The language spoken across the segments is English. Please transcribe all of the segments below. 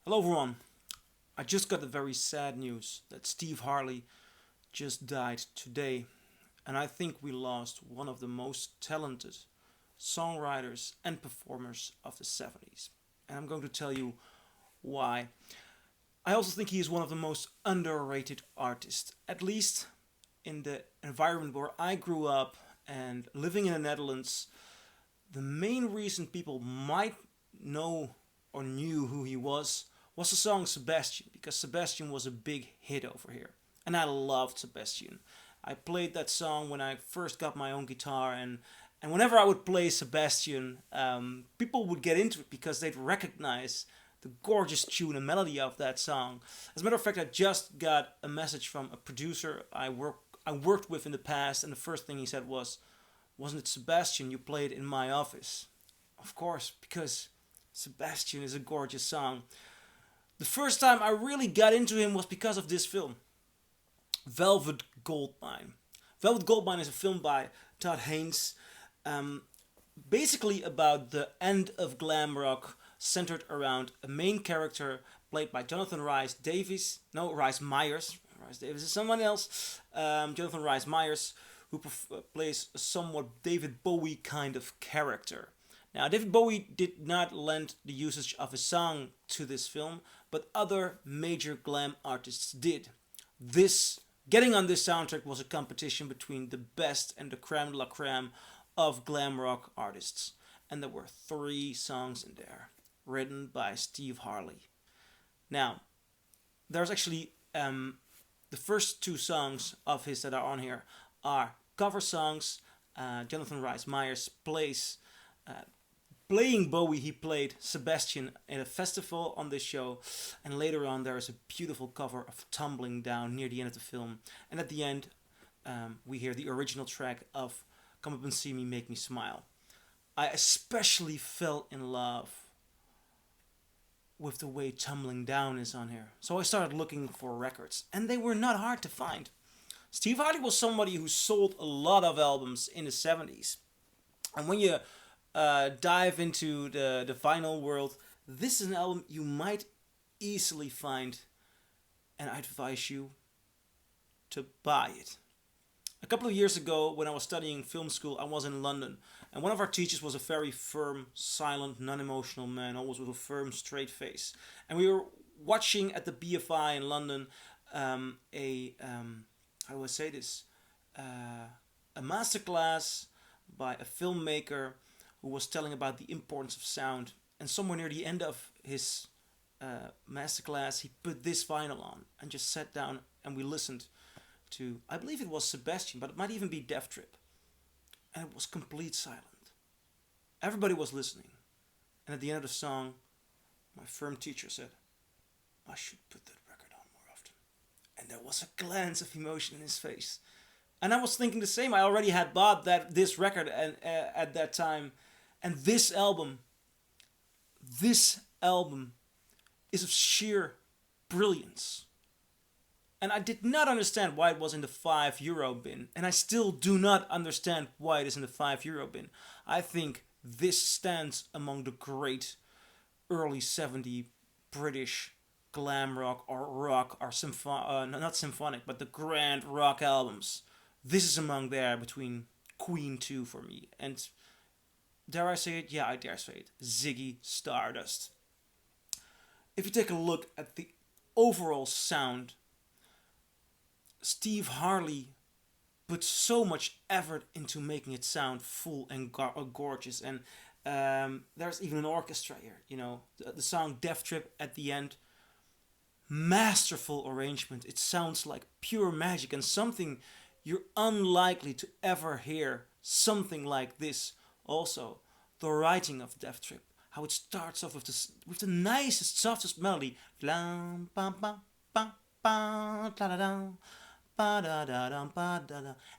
Hello everyone. I just got the very sad news that Steve Harley just died today, and I think we lost one of the most talented songwriters and performers of the 70s. And I'm going to tell you why. I also think he is one of the most underrated artists, at least in the environment where I grew up and living in the Netherlands. The main reason people might know or knew who he was the song Sebastian, because Sebastian was a big hit over here. And I loved Sebastian. I played that song when I first got my own guitar, and whenever I would play Sebastian, people would get into it because they'd recognize the gorgeous tune and melody of that song. As a matter of fact, I just got a message from a producer I worked with in the past, and the first thing he said was, "Wasn't it Sebastian you played in my office?" Of course, because Sebastian is a gorgeous song. The first time I really got into him was because of this film, Velvet Goldmine. Velvet Goldmine is a film by Todd Haynes, basically about the end of glam rock, centered around a main character played by Jonathan Rhys Davies. No, Rhys Meyers. Rhys Davies is someone else. Jonathan Rhys Meyers, who plays a somewhat David Bowie kind of character. Now, David Bowie did not lend the usage of his song to this film, but other major glam artists did. This Getting on this soundtrack was a competition between the best and the creme de la creme of glam rock artists. And there were 3 songs in there, written by Steve Harley. Now, there's actually the first 2 songs of his that are on here are cover songs. Jonathan Rhys Meyers playing Bowie. He played Sebastian in a festival on this show, and later on there is a beautiful cover of Tumbling Down near the end of the film, and at the end we hear the original track of Come Up and See Me, Make Me Smile. I especially fell in love with the way Tumbling Down is on here, so I started looking for records, and they were not hard to find. Steve Harley was somebody who sold a lot of albums in the 70s, and when you dive into the vinyl world, this is an album you might easily find, and I'd advise you to buy it. A couple of years ago, when I was studying film school, I was in London, and one of our teachers was a very firm, silent, non-emotional man, always with a firm, straight face. And we were watching at the BFI in London how do I say this? A masterclass by a filmmaker who was telling about the importance of sound. And somewhere near the end of his masterclass, he put this vinyl on and just sat down, and we listened to, I believe it was Sebastian, but it might even be Death Trip. And it was complete silent. Everybody was listening. And at the end of the song, my firm teacher said, "I should put that record on more often." And there was a glance of emotion in his face. And I was thinking the same. I already had bought this record at that time. And this album is of sheer brilliance. And I did not understand why it was in the €5 bin. And I still do not understand why it is in the €5 bin. I think this stands among the great early 70s British glam rock or not symphonic, but the grand rock albums. This is among there between Queen 2 for me. And dare I say it? Yeah, I dare say it. Ziggy Stardust. If you take a look at the overall sound, Steve Harley put so much effort into making it sound full and gorgeous. And there's even an orchestra here. You know, the song Death Trip at the end. Masterful arrangement. It sounds like pure magic and something you're unlikely to ever hear something like this. Also, the writing of Death Trip, how it starts off with the nicest, softest melody, and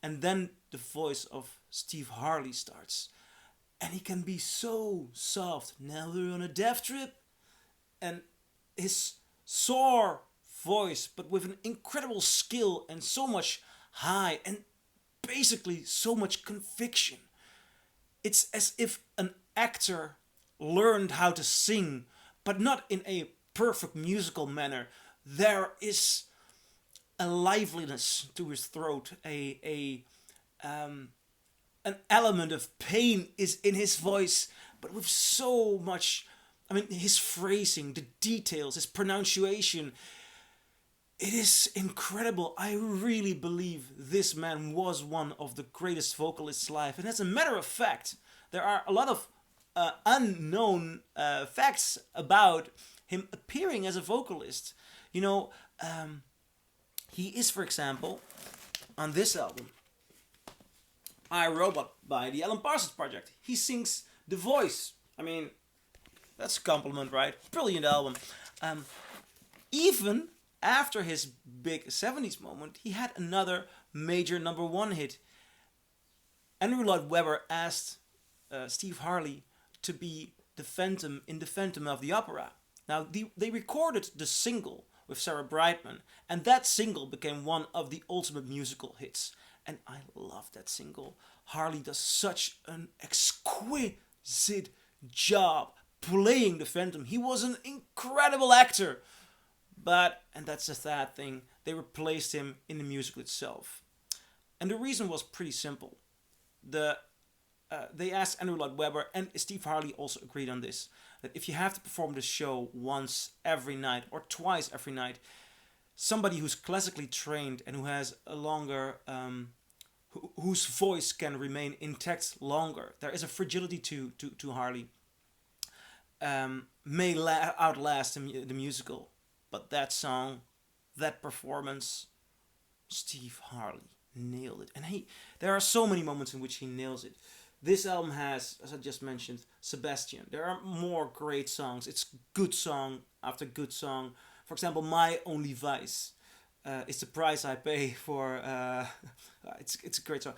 then the voice of Steve Harley starts, and he can be so soft. Now we're on a Death Trip, and his soar voice, but with an incredible skill and so much high and basically so much conviction. It's as if an actor learned how to sing, but not in a perfect musical manner. There is a liveliness to his throat, an element of pain is in his voice, but with so much. I mean, his phrasing, the details, his pronunciation. It is incredible. I really believe this man was one of the greatest vocalists alive. And as a matter of fact, there are a lot of unknown facts about him appearing as a vocalist. You know, he is, for example, on this album, I, Robot by the Alan Parsons Project. He sings the voice. I mean, that's a compliment, right? Brilliant album. Even after his big 70s moment, he had another major #1 hit. Andrew Loyd Webber asked Steve Harley to be the Phantom in the Phantom of the Opera. Now, they recorded the single with Sarah Brightman, and that single became one of the ultimate musical hits. And I love that single. Harley does such an exquisite job playing the Phantom. He was an incredible actor. But, and that's the sad thing, they replaced him in the musical itself. And the reason was pretty simple. They asked Andrew Loyd Webber, and Steve Harley also agreed on this, that if you have to perform the show once every night or twice every night, somebody who's classically trained and who has a longer, whose voice can remain intact longer, there is a fragility to Harley, may outlast the musical. But that song, that performance, Steve Harley nailed it. And there are so many moments in which he nails it. This album has, as I just mentioned, Sebastian. There are more great songs. It's good song after good song. For example, My Only Vice is the price I pay for. It's a great song.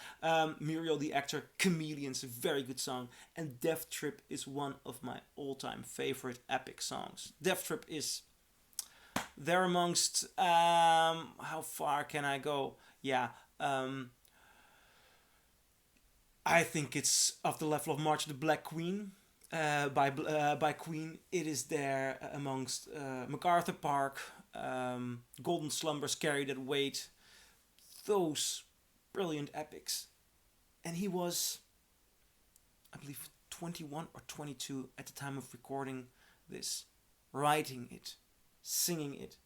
Muriel the Actor, Chameleon's a very good song. And Death Trip is one of my all-time favorite epic songs. Death Trip is there amongst, how far can I go? Yeah, I think it's of the level of March of the Black Queen by Queen. It is there amongst MacArthur Park, Golden Slumbers, Carry That Weight, those brilliant epics. And he was, I believe, 21 or 22 at the time of recording this, writing it, singing it,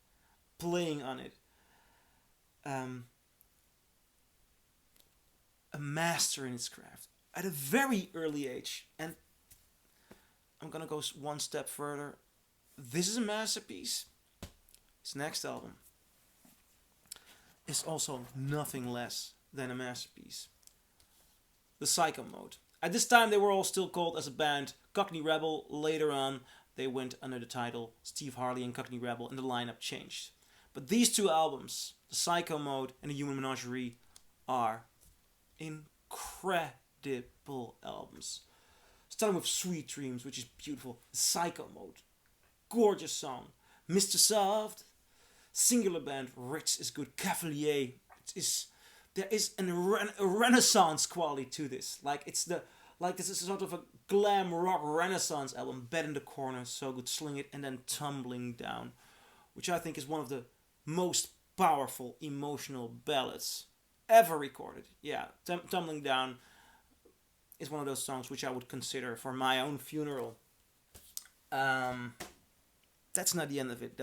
playing on it. A master in his craft at a very early age. And I'm gonna go one step further. This is a masterpiece. His next album is also nothing less than a masterpiece. The Psychomode. At this time they were all still called as a band Cockney Rebel. Later on they went under the title Steve Harley and Cockney Rebel, and the lineup changed. But these two albums, the Psychomode and the Human Menagerie, are incredible albums. Starting with Sweet Dreams, which is beautiful. Psychomode, gorgeous song. Mr. Soft, singular band, Ritz is good. Cavalier, there is a renaissance quality to this. This is sort of a glam rock renaissance album. Bed in the Corner, so good. Sling It, and then Tumbling Down, which I think is one of the most powerful emotional ballads ever recorded. Yeah, Tumbling Down is one of those songs which I would consider for my own funeral. That's not the end of it.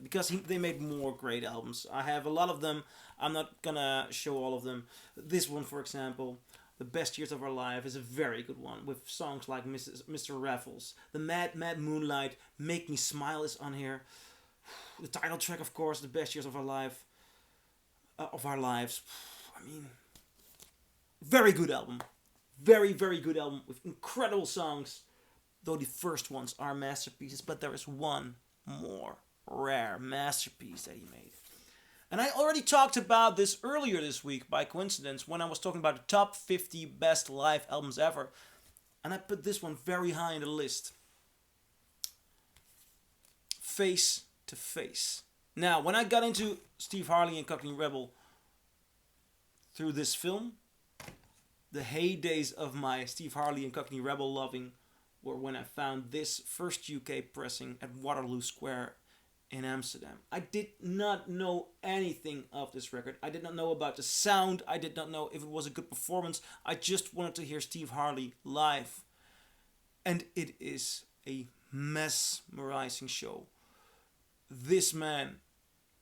Because they made more great albums. I have a lot of them. I'm not gonna show all of them. This one, for example, The Best Years of Our Life, is a very good one, with songs like Mr. Raffles. The Mad Mad Moonlight, Make Me Smile is on here. The title track, of course, The Best Years of Our Life, of Our Lives. I mean, very good album. Very, very good album with incredible songs. Though the first ones are masterpieces, but there is one more rare masterpiece that he made. And I already talked about this earlier this week by coincidence when I was talking about the top 50 best live albums ever. And I put this one very high in the list. Face to Face. Now, when I got into Steve Harley and Cockney Rebel through this film, the heydays of my Steve Harley and Cockney Rebel loving were when I found this first UK pressing at Waterloo Square in Amsterdam. I did not know anything of this record. I did not know about the sound. I did not know if it was a good performance. I just wanted to hear Steve Harley live. And it is a mesmerizing show. This man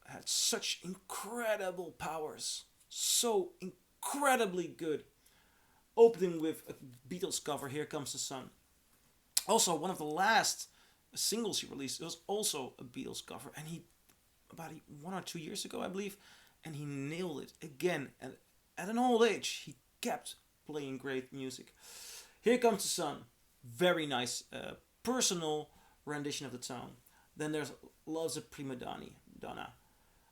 had such incredible powers. So incredibly good. Opening with a Beatles cover, Here Comes the Sun. Also, one of the last singles he released was also a Beatles cover, and he, about 1 or 2 years ago, I believe, and he nailed it again. And at an old age, he kept playing great music. Here Comes the Sun, very nice, personal rendition of the song. Then there's Love's a Prima Donna.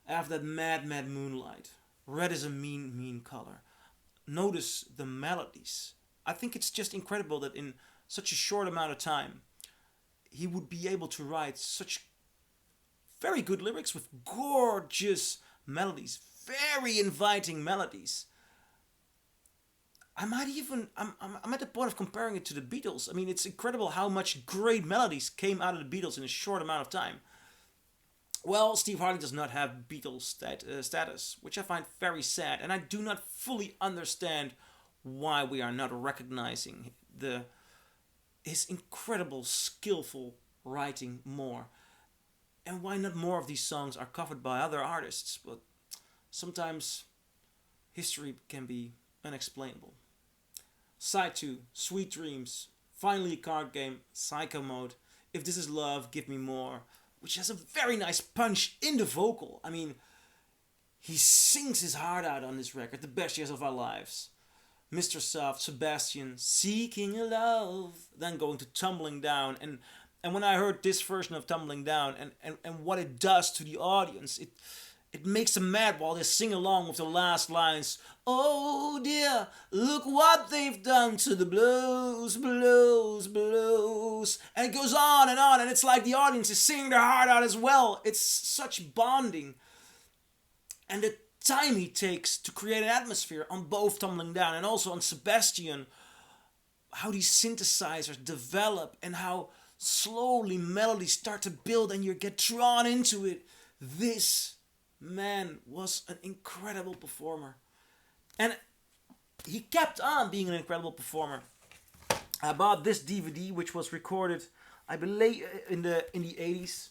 After that, Mad Mad Moonlight. Red is a mean, mean color. Notice the melodies. I think it's just incredible that in such a short amount of time, he would be able to write such very good lyrics with gorgeous melodies, very inviting melodies. I'm at the point of comparing it to the Beatles. I mean, it's incredible how much great melodies came out of the Beatles in a short amount of time. Well, Steve Harley does not have Beatles status, which I find very sad, and I do not fully understand why we are not recognizing his incredible, skillful writing more, and why not more of these songs are covered by other artists. But sometimes history can be unexplainable. Side 2, Sweet Dreams, finally a card game, Psychomode, If This Is Love, Give Me More, which has a very nice punch in the vocal. I mean, he sings his heart out on this record, The Best Years of Our Lives. Mr. Soft, Sebastian, Seeking a Love, then going to Tumbling Down. And when I heard this version of Tumbling Down and what it does to the audience, it makes them mad while they sing along with the last lines. Oh dear, look what they've done to the blues, blues, blues. And it goes on, and it's like the audience is singing their heart out as well. It's such bonding. And the time he takes to create an atmosphere on both Tumbling Down and also on Sebastian, how these synthesizers develop and how slowly melodies start to build and you get drawn into it. This man was an incredible performer. And he kept on being an incredible performer. I bought this DVD, which was recorded, I believe, in the 80s.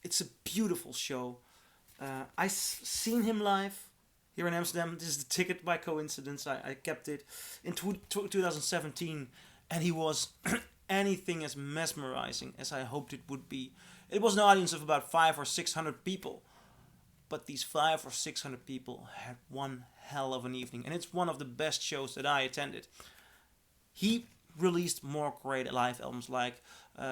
It's a beautiful show. I seen him live here in Amsterdam. This is the ticket by coincidence. I kept it in 2017, and he was anything as mesmerizing as I hoped it would be. It was an audience of about 500 or 600 people, but these 500 or 600 people had one hell of an evening, and it's one of the best shows that I attended. He released more great live albums like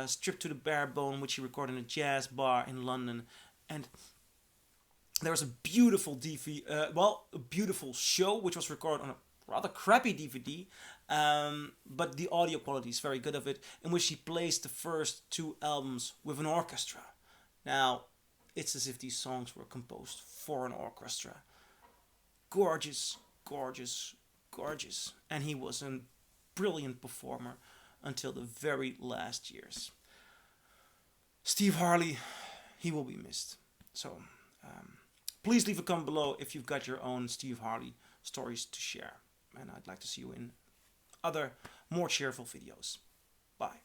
Stripped to the Bare Bone, which he recorded in a jazz bar in London, and there was a beautiful a beautiful show which was recorded on a rather crappy DVD, but the audio quality is very good of it, in which he plays the first 2 albums with an orchestra. Now, it's as if these songs were composed for an orchestra. Gorgeous, gorgeous, gorgeous. And he was a brilliant performer until the very last years. Steve Harley, he will be missed. So, please leave a comment below if you've got your own Steve Harley stories to share. And I'd like to see you in other, more cheerful videos. Bye.